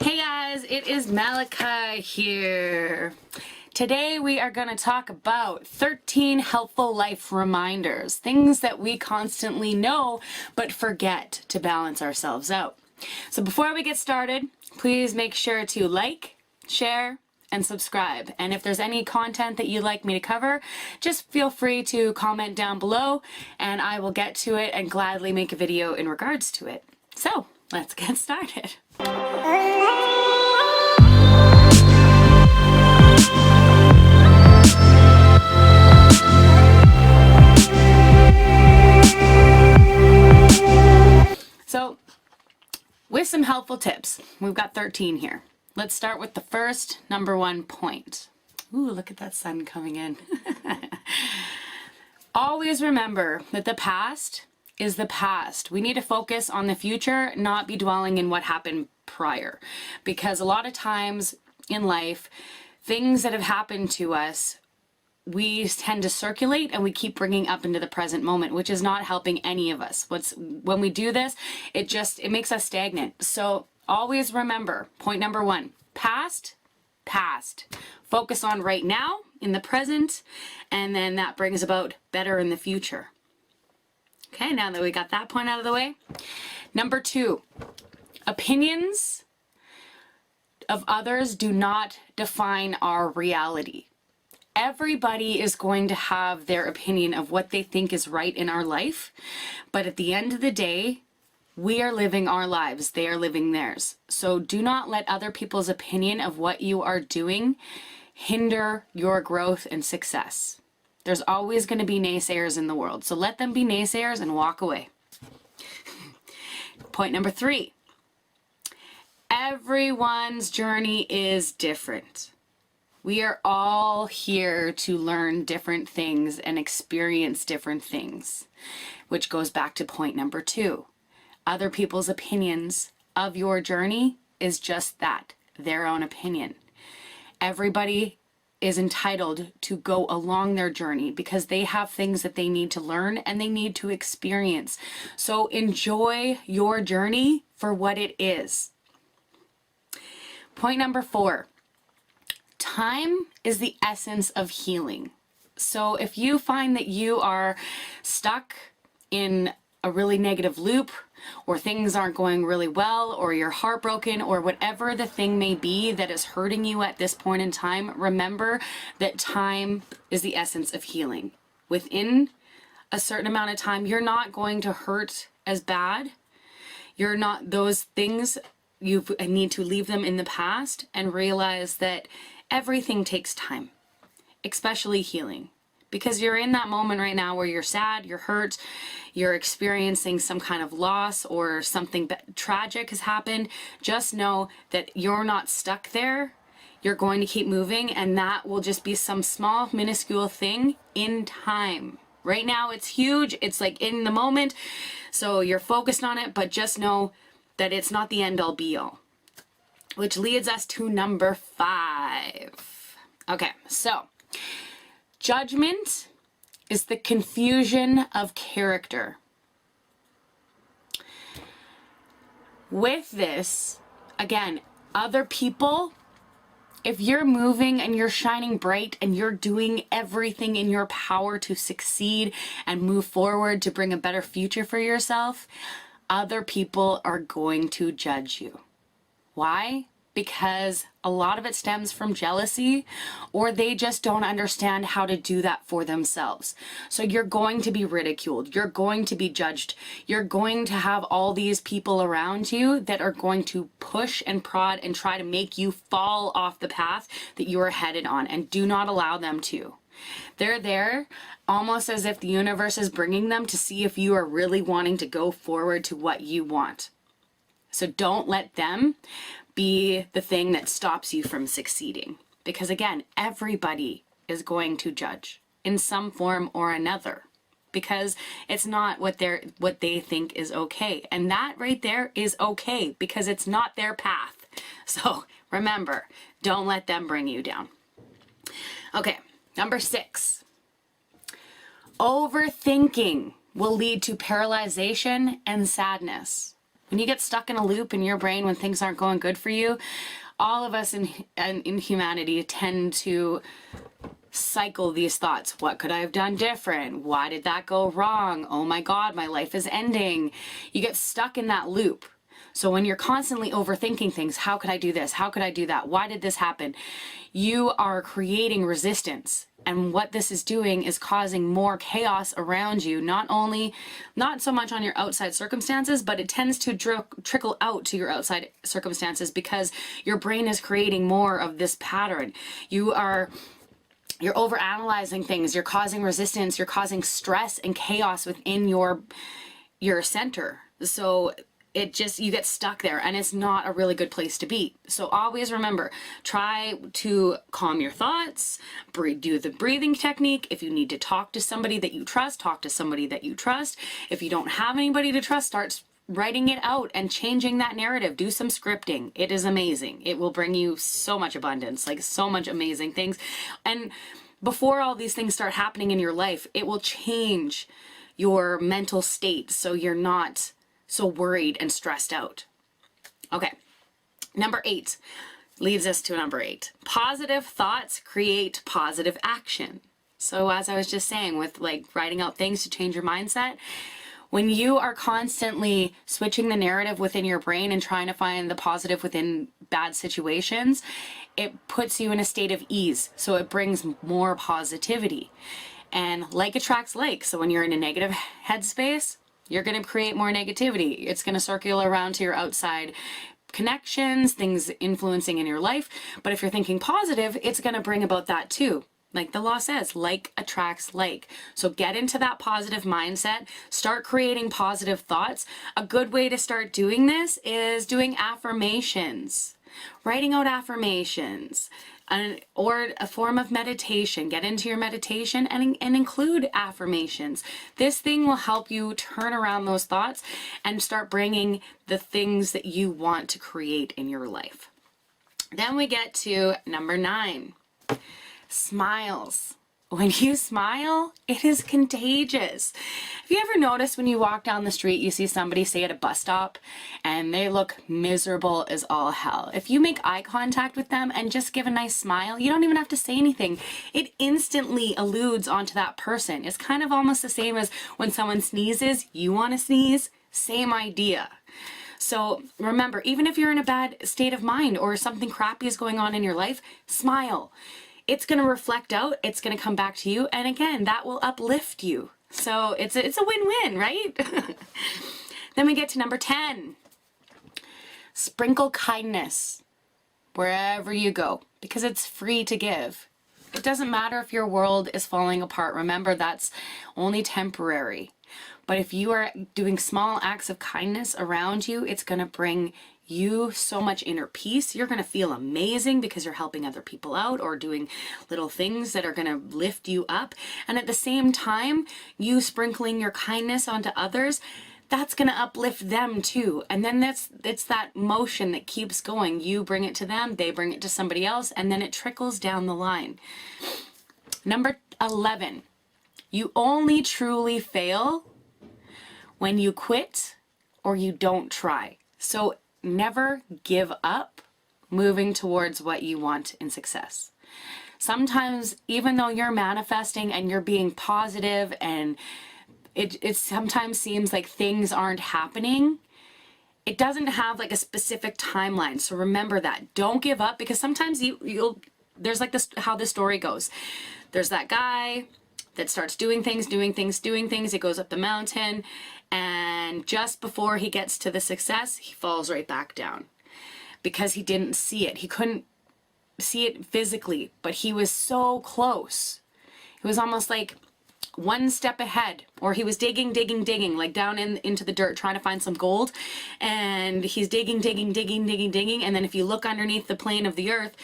Hey guys, it is Malika here. Today we are going to talk about 13 helpful life reminders, things that we constantly know but forget to balance ourselves out. So before we get started, please make sure to like, share, and subscribe. And if there's any content that you'd like me to cover, just feel free to comment down below and I will get to it and gladly make a video in regards to it. So let's get started. So, with some helpful tips, we've got 13 here. Let's start with the first, number one point. Ooh, look at that sun coming in. Always remember that the past is the past. We need to focus on the future, not be dwelling in what happened prior. Because a lot of times in life, things that have happened to us, we tend to circulate and we keep bringing up into the present moment, which is not helping any of us. When we do this, it makes us stagnant. So always remember, point number one, past. Focus on right now, in the present, and then that brings about better in the future. Okay, now that we got that point out of the way. Number two, opinions of others do not define our reality. Everybody is going to have their opinion of what they think is right in our life, but at the end of the day, we are living our lives. They are living theirs. So do not let other people's opinion of what you are doing hinder your growth and success. There's always going to be naysayers in the world, so let them be naysayers and walk away. Point number three, everyone's journey is different. We are all here to learn different things and experience different things, which goes back to point number two. Other people's opinions of your journey is just that, their own opinion. Everybody is entitled to go along their journey because they have things that they need to learn and they need to experience. So enjoy your journey for what it is. Point number four. Time is the essence of healing. So if you find that you are stuck in a really negative loop, or things aren't going really well, or you're heartbroken, or whatever the thing may be that is hurting you at this point in time, remember that time is the essence of healing. Within a certain amount of time, you're not going to hurt as bad. You're not, those things, you need to leave them in the past and realize that everything takes time, especially healing, because you're in that moment right now where you're sad, you're hurt, you're experiencing some kind of loss or something tragic has happened. Just know that you're not stuck there. You're going to keep moving, and that will just be some small, minuscule thing in time. Right now it's huge. It's like in the moment. So you're focused on it, but just know that it's not the end all be all. Which leads us to number 5. Okay, so judgment is the confusion of character. With this, again, other people, if you're moving and you're shining bright and you're doing everything in your power to succeed and move forward to bring a better future for yourself, other people are going to judge you. Why? Because a lot of it stems from jealousy, or they just don't understand how to do that for themselves. So you're going to be ridiculed. You're going to be judged. You're going to have all these people around you that are going to push and prod and try to make you fall off the path that you are headed on, and do not allow them to. They're there almost as if the universe is bringing them to see if you are really wanting to go forward to what you want. So don't let them be the thing that stops you from succeeding. Because again, everybody is going to judge in some form or another, because it's not what they think is okay. And that right there is okay, because it's not their path. So remember, don't let them bring you down. Okay, number 6. Overthinking will lead to paralyzation and sadness. When you get stuck in a loop in your brain when things aren't going good for you, all of us in humanity tend to cycle these thoughts. What could I have done different? Why did that go wrong? Oh my God, my life is ending. You get stuck in that loop. So when you're constantly overthinking things, how could I do this? How could I do that? Why did this happen? You are creating resistance. And what this is doing is causing more chaos around you, not so much on your outside circumstances, but it tends to trickle out to your outside circumstances because your brain is creating more of this pattern. You're overanalyzing things, you're causing resistance, you're causing stress and chaos within your center. So you get stuck there, and it's not a really good place to be. So always remember, try to calm your thoughts, do the breathing technique. If you need to talk to somebody that you trust, talk to somebody that you trust. If you don't have anybody to trust, start writing it out and changing that narrative. Do some scripting. It is amazing. It will bring you so much abundance, like so much amazing things. And before all these things start happening in your life, it will change your mental state so you're not so worried and stressed out. Okay, number 8 leads us to number 8. Positive thoughts create positive action. So as I was just saying, with like writing out things to change your mindset, when you are constantly switching the narrative within your brain and trying to find the positive within bad situations, it puts you in a state of ease. So it brings more positivity. And like attracts like. So when you're in a negative headspace, you're going to create more negativity. It's going to circle around to your outside connections, things influencing in your life. But if you're thinking positive, it's going to bring about that too. Like the law says, like attracts like. So get into that positive mindset. Start creating positive thoughts. A good way to start doing this is doing affirmations. Writing out affirmations. Or a form of meditation. Get into your meditation and include affirmations. This thing will help you turn around those thoughts and start bringing the things that you want to create in your life. Then we get to number 9, smiles. When you smile, it is contagious. Have you ever noticed when you walk down the street, you see somebody, say at a bus stop, and they look miserable as all hell? If you make eye contact with them and just give a nice smile, you don't even have to say anything. It instantly alludes onto that person. It's kind of almost the same as when someone sneezes, you want to sneeze, same idea. So remember, even if you're in a bad state of mind or something crappy is going on in your life, smile. It's going to reflect out, it's going to come back to you, and again, that will uplift you. So it's a win-win, right? Then we get to number 10. Sprinkle kindness wherever you go, because it's free to give. It doesn't matter if your world is falling apart. Remember, that's only temporary. But if you are doing small acts of kindness around you, it's going to bring you so much inner peace. You're going to feel amazing because you're helping other people out or doing little things that are going to lift you up. And at the same time, you sprinkling your kindness onto others, that's going to uplift them too. And then it's that motion that keeps going. You bring it to them, they bring it to somebody else, and then it trickles down the line. Number 11, you only truly fail when you quit or you don't try. So never give up moving towards what you want in success. Sometimes, even though you're manifesting and you're being positive and it sometimes seems like things aren't happening, it doesn't have like a specific timeline. So remember that. Don't give up, because sometimes there's like this, how the story goes. There's that guy that starts doing things. He goes up the mountain, and just before he gets to the success, he falls right back down because he didn't see it. He couldn't see it physically, but he was so close. It was almost like one step ahead, or he was digging, like down into the dirt trying to find some gold, and he's digging, and then if you look underneath the plane of the earth,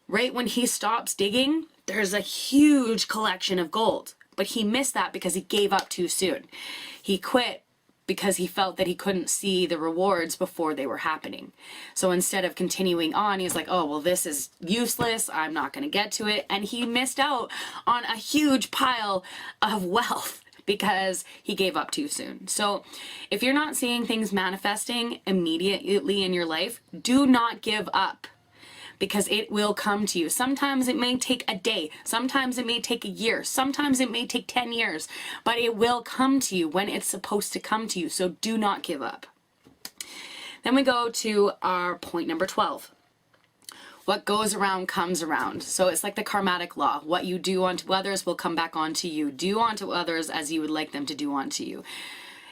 right when he stops digging, there's a huge collection of gold. But he missed that because he gave up too soon. He quit because he felt that he couldn't see the rewards before they were happening. So instead of continuing on, he's like, oh, well, this is useless. I'm not going to get to it. And he missed out on a huge pile of wealth because he gave up too soon. So if you're not seeing things manifesting immediately in your life, do not give up, because it will come to you. Sometimes it may take a day, sometimes it may take a year, sometimes it may take 10 years, but it will come to you when it's supposed to come to you. So do not give up. Then we go to our point number 12. What goes around comes around. So it's like the karmatic law. What you do unto others will come back onto you. Do unto others as you would like them to do unto you.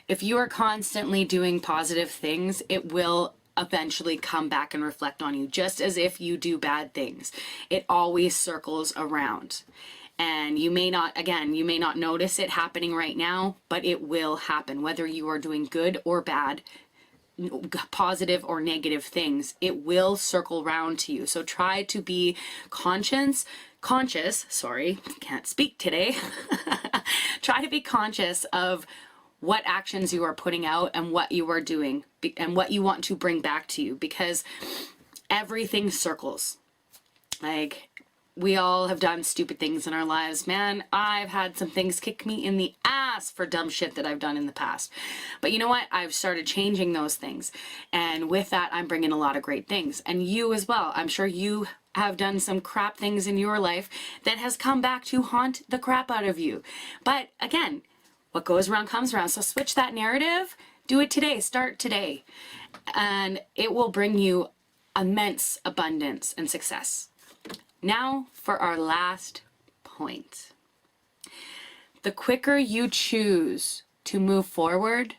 If you are constantly doing positive things, it will eventually come back and reflect on you, just as if you do bad things. It always circles around. And you may not, again, you may not notice it happening right now, but it will happen. Whether you are doing good or bad, positive or negative things, it will circle round to you. So try to be conscious, sorry, can't speak today. Try to be conscious of what actions you are putting out and what you are doing and what you want to bring back to you, because everything circles. Like, we all have done stupid things in our lives. Man, I've had some things kick me in the ass for dumb shit that I've done in the past. But you know what? I've started changing those things. And with that, I'm bringing a lot of great things. And you as well. I'm sure you have done some crap things in your life that has come back to haunt the crap out of you. But again, what goes around comes around. So switch that narrative. Do it today. Start today. And it will bring you immense abundance and success. Now for our last point. The quicker you choose to move forward,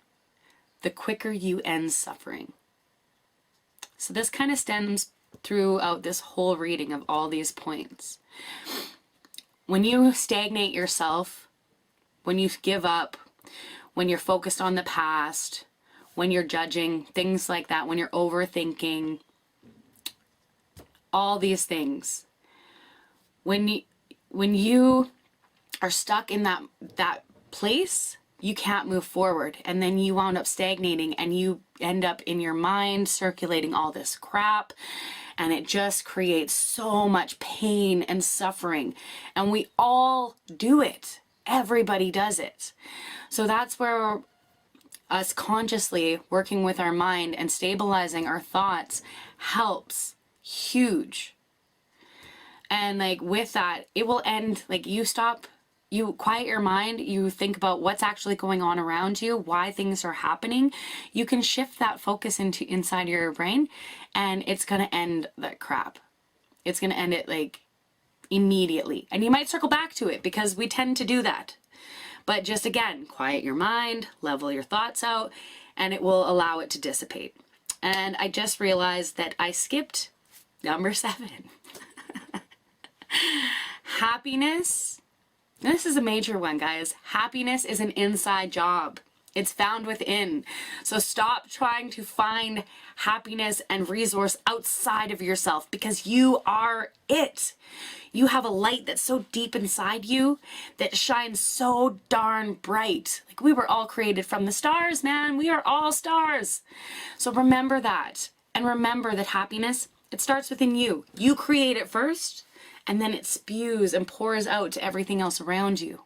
the quicker you end suffering. So this kind of stems throughout this whole reading of all these points. When you stagnate yourself, when you give up, when you're focused on the past, when you're judging, things like that, when you're overthinking, all these things, when you are stuck in that place, you can't move forward, and then you wound up stagnating, and you end up in your mind circulating all this crap, and it just creates so much pain and suffering. And we all do it. Everybody does it. So that's where us consciously working with our mind and stabilizing our thoughts helps huge. And like with that, it will end, like you quiet your mind, you think about what's actually going on around you, why things are happening. You can shift that focus inside your brain, and it's going to end that crap. It's going to end it like immediately. And you might circle back to it because we tend to do that. But just again, quiet your mind, level your thoughts out, and it will allow it to dissipate. And I just realized that I skipped number 7. Happiness. This is a major one, guys. Happiness is an inside job. It's found within. So stop trying to find happiness and resource outside of yourself, because you are it. You have a light that's so deep inside you that shines so darn bright. Like, we were all created from the stars, man. We are all stars. So remember that. And remember that happiness, it starts within you. You create it first, and then it spews and pours out to everything else around you.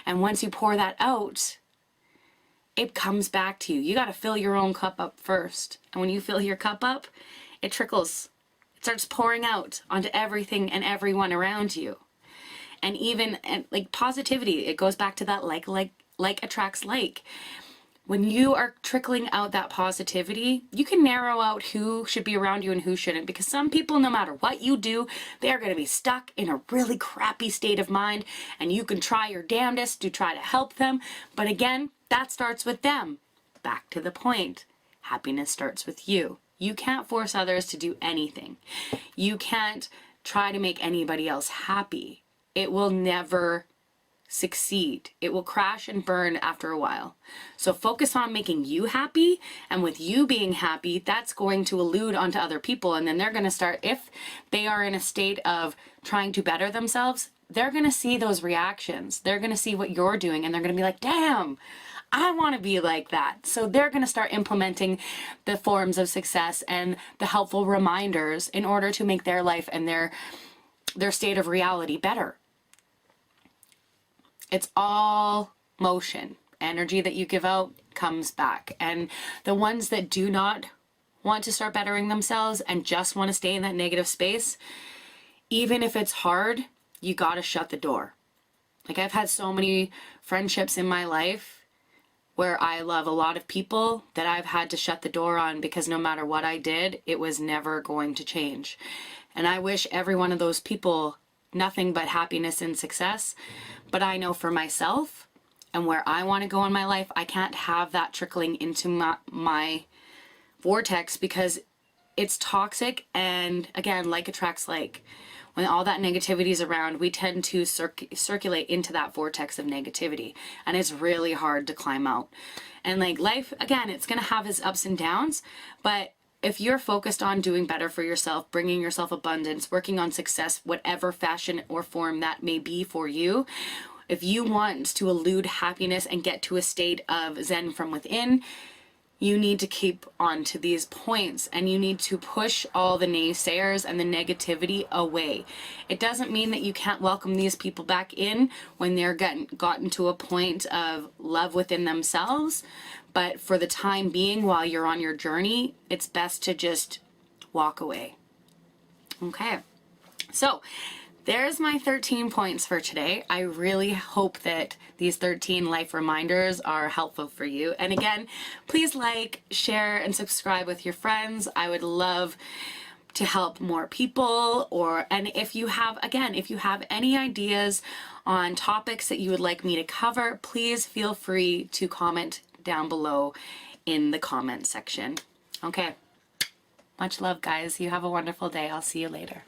And once you pour that out, it comes back to you. You got to fill your own cup up first. And when you fill your cup up, it trickles. It starts pouring out onto everything and everyone around you. And even like positivity, it goes back to that like attracts like. When you are trickling out that positivity, you can narrow out who should be around you and who shouldn't, because some people, no matter what you do, they are going to be stuck in a really crappy state of mind, and you can try your damnedest to try to help them. But again, that starts with them. Back to the point. Happiness starts with you. You can't force others to do anything. You can't try to make anybody else happy. It will never succeed. It will crash and burn after a while. So focus on making you happy, and with you being happy, that's going to elude onto other people, and then they're going to start, if they are in a state of trying to better themselves, they're going to see those reactions. They're going to see what you're doing, and they're going to be like, damn, I want to be like that. So they're going to start implementing the forms of success and the helpful reminders in order to make their life and their state of reality better. It's all motion. Energy that you give out comes back. And the ones that do not want to start bettering themselves and just want to stay in that negative space, even if it's hard, you got to shut the door. Like, I've had so many friendships in my life where I love a lot of people that I've had to shut the door on because no matter what I did, it was never going to change. And I wish every one of those people nothing but happiness and success. But I know for myself and where I want to go in my life, I can't have that trickling into my vortex because it's toxic. And again, like attracts like. When all that negativity is around, we tend to circulate into that vortex of negativity, and it's really hard to climb out. And like life, again, it's going to have its ups and downs, but if you're focused on doing better for yourself, bringing yourself abundance, working on success, whatever fashion or form that may be for you, if you want to elude happiness and get to a state of Zen from within, you need to keep on to these points, and you need to push all the naysayers and the negativity away. It doesn't mean that you can't welcome these people back in when they're gotten to a point of love within themselves. But for the time being, while you're on your journey, it's best to just walk away. Okay. So there's my 13 points for today. I really hope that these 13 life reminders are helpful for you. And again, please like, share, and subscribe with your friends. I would love to help more people. And if you have any ideas on topics that you would like me to cover, please feel free to comment down below in the comment section. Okay. Much love, guys. You have a wonderful day. I'll see you later.